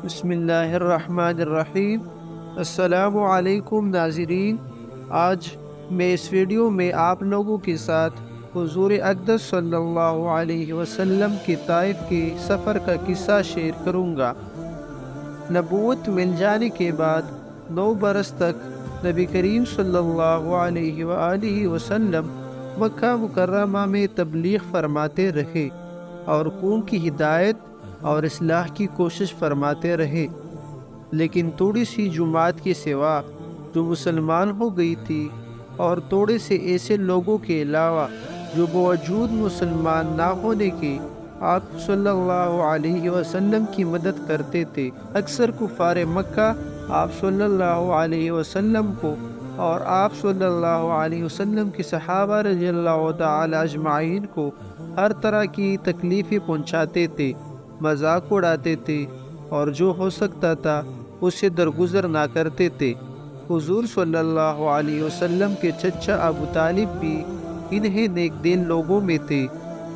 بسم اللہ الرحمن الرحیم۔ السلام علیکم ناظرین، آج میں اس ویڈیو میں آپ لوگوں کے ساتھ حضور اقدس صلی اللہ علیہ وسلم کے طائف کے سفر کا قصہ شیئر کروں گا۔ نبوت مل جانے کے بعد 9 برس تک نبی کریم صلی اللہ علیہ وآلہ وسلم مکہ مکرمہ میں تبلیغ فرماتے رہے اور قوم کی ہدایت اور اصلاح کی کوشش فرماتے رہے، لیکن تھوڑی سی جماعت کے سوا جو مسلمان ہو گئی تھی اور تھوڑے سے ایسے لوگوں کے علاوہ جو باوجود مسلمان نہ ہونے کے آپ صلی اللہ علیہ وسلم کی مدد کرتے تھے۔ اکثر کفار مکہ آپ صلی اللہ علیہ وسلم کو اور آپ صلی اللہ علیہ وسلم کے صحابہ رضی اللہ تعالی اجمعین کو ہر طرح کی تکلیفیں پہنچاتے تھے، مذاق اڑاتے تھے اور جو ہو سکتا تھا اس سے درگزر نہ کرتے تھے۔ حضور صلی اللہ علیہ وسلم کے چچا ابو طالب بھی انہیں نیک دل لوگوں میں تھے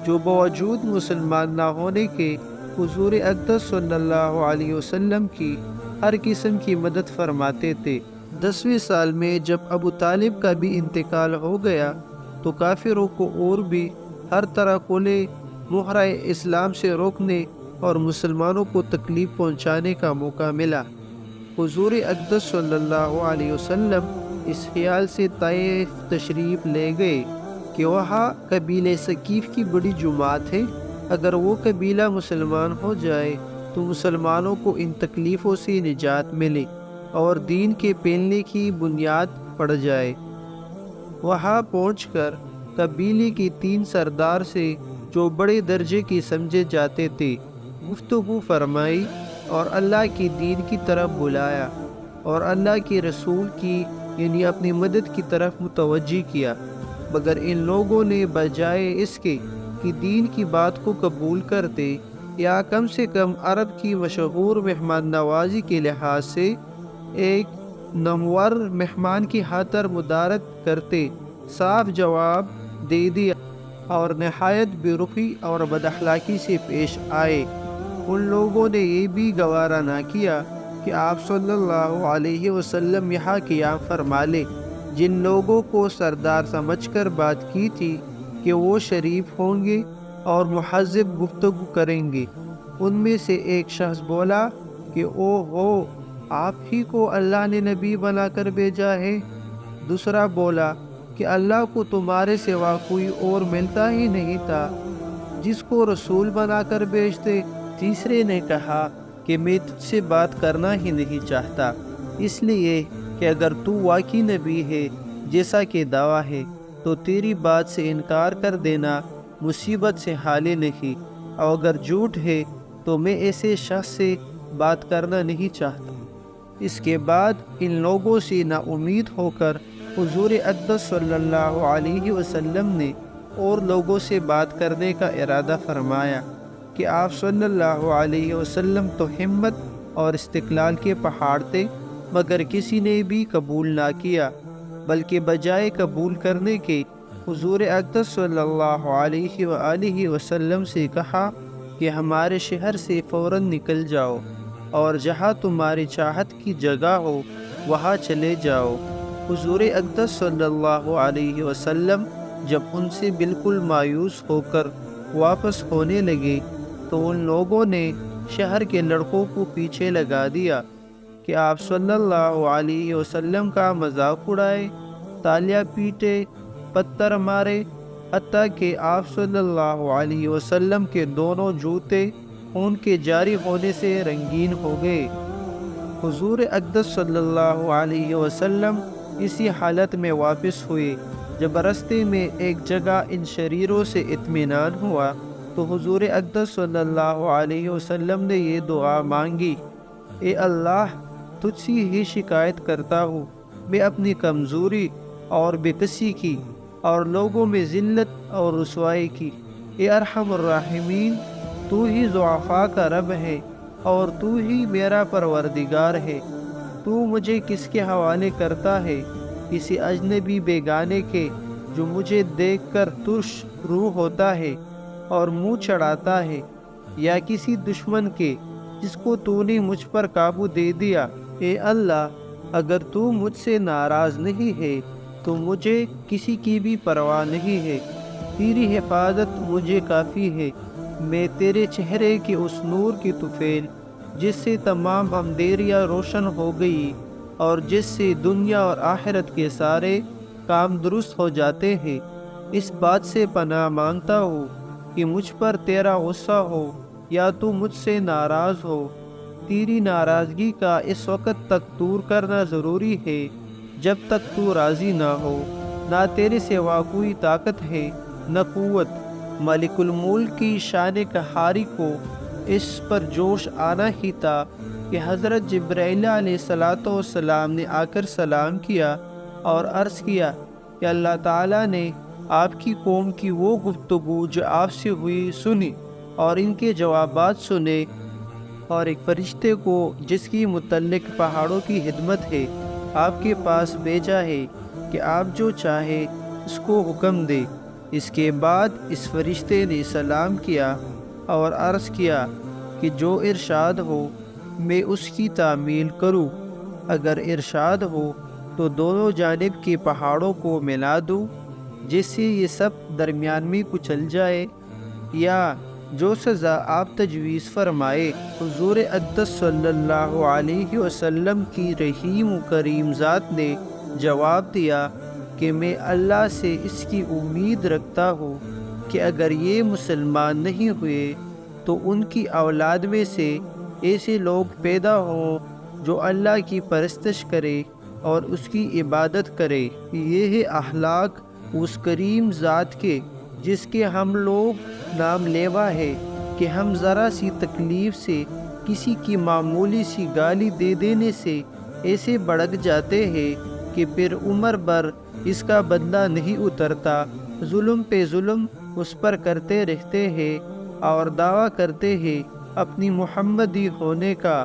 جو باوجود مسلمان نہ ہونے کے حضور اقدس صلی اللہ علیہ وسلم کی ہر قسم کی مدد فرماتے تھے۔ 10ویں سال میں جب ابو طالب کا بھی انتقال ہو گیا تو کافروں کو اور بھی ہر طرح کھلے مہرہ اسلام سے روکنے اور مسلمانوں کو تکلیف پہنچانے کا موقع ملا۔ حضور اقدس صلی اللہ علیہ وسلم اس خیال سے طائف تشریف لے گئے کہ وہاں قبیلہ ثقیف کی بڑی جماعت ہے، اگر وہ قبیلہ مسلمان ہو جائے تو مسلمانوں کو ان تکلیفوں سے نجات ملے اور دین کے پھیلنے کی بنیاد پڑ جائے۔ وہاں پہنچ کر قبیلے کے 3 سردار سے جو بڑے درجے کی سمجھے جاتے تھے گفتگو فرمائی اور اللہ کی دین کی طرف بلایا اور اللہ کے رسول کی یعنی اپنی مدد کی طرف متوجہ کیا، مگر ان لوگوں نے بجائے اس کے کہ دین کی بات کو قبول کرتے یا کم سے کم عرب کی مشہور مہمان نوازی کے لحاظ سے ایک نامور مہمان کی خاطر مدارت کرتے، صاف جواب دے دیا اور نہایت بے رخی اور بد اخلاقی سے پیش آئے۔ ان لوگوں نے یہ بھی گوارا نہ کیا کہ آپ صلی اللہ علیہ وسلم یہاں قیام فرما لے۔ جن لوگوں کو سردار سمجھ کر بات کی تھی کہ وہ شریف ہوں گے اور مہذب گفتگو کریں گے، ان میں سے ایک شخص بولا کہ او ہو، آپ ہی کو اللہ نے نبی بنا کر بھیجا ہے۔ دوسرا بولا کہ اللہ کو تمہارے سوا کوئی اور ملتا ہی نہیں تھا جس کو رسول بنا کر بھیجتے۔ تیسرے نے کہا کہ میں تجھ سے بات کرنا ہی نہیں چاہتا، اس لیے کہ اگر تو واقعی نبی ہے جیسا کہ دعویٰ ہے تو تیری بات سے انکار کر دینا مصیبت سے حال نہیں، اور اگر جھوٹ ہے تو میں ایسے شخص سے بات کرنا نہیں چاہتا۔ اس کے بعد ان لوگوں سے نا امید ہو کر حضور اقدس صلی اللہ علیہ وسلم نے اور لوگوں سے بات کرنے کا ارادہ فرمایا کہ آپ صلی اللہ علیہ وسلم تو ہمت اور استقلال کے پہاڑ تھے، مگر کسی نے بھی قبول نہ کیا، بلکہ بجائے قبول کرنے کے حضور اقدس صلی اللہ علیہ وآلہ وسلم سے کہا کہ ہمارے شہر سے فوراً نکل جاؤ اور جہاں تمہاری چاہت کی جگہ ہو وہاں چلے جاؤ۔ حضور اقدس صلی اللہ علیہ وسلم جب ان سے بالکل مایوس ہو کر واپس ہونے لگے تو ان لوگوں نے شہر کے لڑکوں کو پیچھے لگا دیا کہ آپ صلی اللہ علیہ وسلم کا مذاق اڑائے، تالیاں پیٹے، پتھر مارے، حتیٰ کہ آپ صلی اللہ علیہ وسلم کے دونوں جوتے خون کے جاری ہونے سے رنگین ہو گئے۔ حضور اقدس صلی اللہ علیہ وسلم اسی حالت میں واپس ہوئے۔ جب راستے میں ایک جگہ ان شریروں سے اطمینان ہوا تو حضور اقدس صلی اللہ علیہ وسلم نے یہ دعا مانگی، اے اللہ، تجھ سے ہی شکایت کرتا ہوں، میں اپنی کمزوری اور بے کسی کی اور لوگوں میں ذلت اور رسوائی کی۔ اے ارحم الراحمین، تو ہی ضعفاء کا رب ہے اور تو ہی میرا پروردگار ہے۔ تو مجھے کس کے حوالے کرتا ہے؟ کسی اجنبی بیگانے کے جو مجھے دیکھ کر ترش روح ہوتا ہے اور منہ چڑھاتا ہے، یا کسی دشمن کے جس کو تو نے مجھ پر قابو دے دیا۔ اے اللہ، اگر تو مجھ سے ناراض نہیں ہے تو مجھے کسی کی بھی پرواہ نہیں ہے۔ تیری حفاظت مجھے کافی ہے۔ میں تیرے چہرے کے اس نور کی طفیل جس سے تمام اندھیریاں روشن ہو گئی اور جس سے دنیا اور آخرت کے سارے کام درست ہو جاتے ہیں، اس بات سے پناہ مانگتا ہوں کہ مجھ پر تیرا غصہ ہو یا تو مجھ سے ناراض ہو۔ تیری ناراضگی کا اس وقت تک دور کرنا ضروری ہے جب تک تو راضی نہ ہو۔ نہ تیرے سوا کوئی طاقت ہے نہ قوت۔ ملک الملک کی شان قہاری کو اس پر جوش آنا ہی تھا کہ حضرت جبرائیل علیہ السلام نے آ کر سلام کیا اور عرض کیا کہ اللہ تعالیٰ نے آپ کی قوم کی وہ گفتگو جو آپ سے ہوئی سنی اور ان کے جوابات سنے، اور ایک فرشتے کو جس کی متعلق پہاڑوں کی خدمت ہے آپ کے پاس بھیجا ہے کہ آپ جو چاہے اس کو حکم دے۔ اس کے بعد اس فرشتے نے سلام کیا اور عرض کیا کہ جو ارشاد ہو میں اس کی تعمیل کروں۔ اگر ارشاد ہو تو دونوں جانب کے پہاڑوں کو ملا دوں جس سے یہ سب درمیان میں کچل جائے، یا جو سزا آپ تجویز فرمائے۔ حضور اقدس صلی اللہ علیہ وسلم کی رحیم و کریم ذات نے جواب دیا کہ میں اللہ سے اس کی امید رکھتا ہوں کہ اگر یہ مسلمان نہیں ہوئے تو ان کی اولاد میں سے ایسے لوگ پیدا ہوں جو اللہ کی پرستش کرے اور اس کی عبادت کرے۔ یہ ہے اخلاق اس کریم ذات کے جس کے ہم لوگ نام لیوا ہے کہ ہم ذرا سی تکلیف سے، کسی کی معمولی سی گالی دے دینے سے ایسے بھڑک جاتے ہیں کہ پھر عمر بھر اس کا بدلہ نہیں اترتا۔ ظلم پہ ظلم اس پر کرتے رہتے ہیں اور دعویٰ کرتے ہیں اپنی محمدی ہونے کا،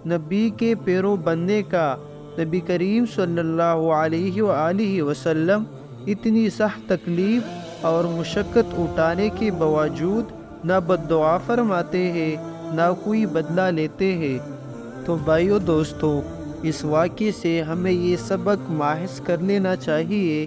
نبی کے پیرو بننے کا۔ نبی کریم صلی اللہ علیہ وآلہ وسلم اتنی سخت تکلیف اور مشقت اٹھانے کے باوجود نہ بد دعا فرماتے ہیں نہ کوئی بدلہ لیتے ہیں۔ تو بھائیو دوستو، اس واقعے سے ہمیں یہ سبق ماخذ کر لینا چاہیے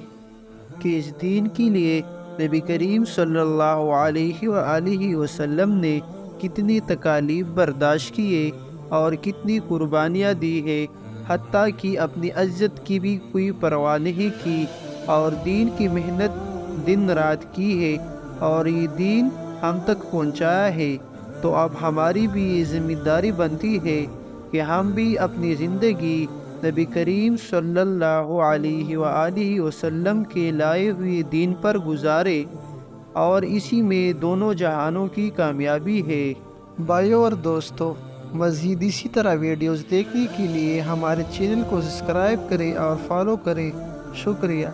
کہ اس دین کے لیے نبی کریم صلی اللہ علیہ وآلہ وسلم نے کتنی تکالیف برداشت کیے اور کتنی قربانیاں دی ہے، حتیٰ کہ اپنی عزت کی بھی کوئی پرواہ نہیں کی اور دین کی محنت دن رات کی ہے اور یہ دین ہم تک پہنچایا ہے۔ تو اب ہماری بھی یہ ذمہ داری بنتی ہے کہ ہم بھی اپنی زندگی نبی کریم صلی اللہ علیہ وآلہ وسلم کے لائے ہوئے دین پر گزارے، اور اسی میں دونوں جہانوں کی کامیابی ہے۔ بھائیو اور دوستو، مزید اسی طرح ویڈیوز دیکھنے کے لیے ہمارے چینل کو سبسکرائب کریں اور فالو کریں۔ شکریہ۔